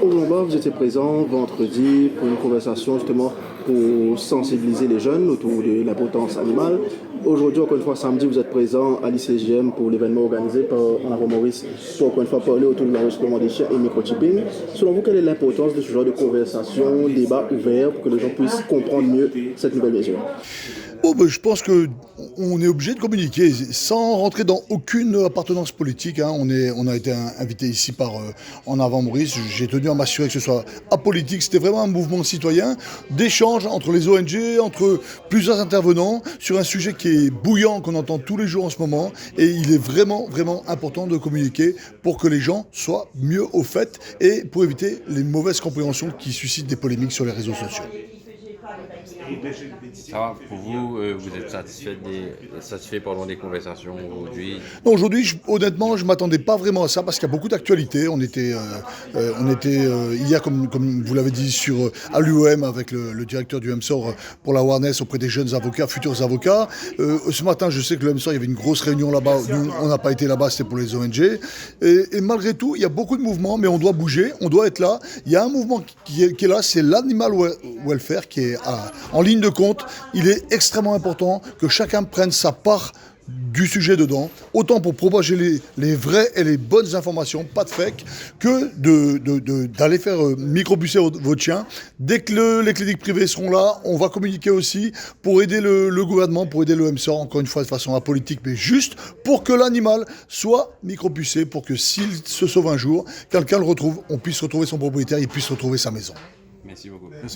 Au Rwanda, vous étiez présent vendredi pour une conversation justement pour sensibiliser les jeunes autour de l'importance animale. Aujourd'hui, encore une fois, samedi, vous êtes présent à l'ICGM pour l'événement organisé par en avant Maurice pour encore une fois parler autour de l'enregistrement des chiens et microchipping. Selon vous, quelle est l'importance de ce genre de conversation, débat ouvert pour que les gens puissent comprendre mieux cette nouvelle mesure? Je pense qu'on est obligé de communiquer sans rentrer dans aucune appartenance politique. On a été invité ici par En Avant Maurice. J'ai tenu à m'assurer que ce soit apolitique. C'était vraiment un mouvement citoyen d'échange entre les ONG, entre plusieurs intervenants sur un sujet qui est bouillant, qu'on entend tous les jours en ce moment. Et il est vraiment, vraiment important de communiquer pour que les gens soient mieux au fait et pour éviter les mauvaises compréhensions qui suscitent des polémiques sur les réseaux sociaux. Ça va, pour vous, vous êtes satisfait pendant des conversations aujourd'hui? Non, aujourd'hui, honnêtement, je ne m'attendais pas vraiment à ça parce qu'il y a beaucoup d'actualités. On était hier, comme vous l'avez dit, à l'UOM avec le directeur du MSOR pour l'awareness auprès des jeunes avocats, futurs avocats. Ce matin, je sais que le MSOR, il y avait une grosse réunion là-bas. Nous, on n'a pas été là-bas, c'était pour les ONG. Et malgré tout, il y a beaucoup de mouvements, mais on doit bouger, on doit être là. Il y a un mouvement qui est là, c'est l'animal welfare qui est en ligne de compte. Il est extrêmement important que chacun prenne sa part du sujet dedans, autant pour propager les vraies et les bonnes informations, pas de fake, que d'aller faire microbusser votre chien. Dès que les cliniques privées seront là, on va communiquer aussi pour aider le gouvernement, pour aider le MSOR, encore une fois de façon apolitique, mais juste pour que l'animal soit microbussé, pour que s'il se sauve un jour, quelqu'un le retrouve, on puisse retrouver son propriétaire, il puisse retrouver sa maison. Merci beaucoup. Merci.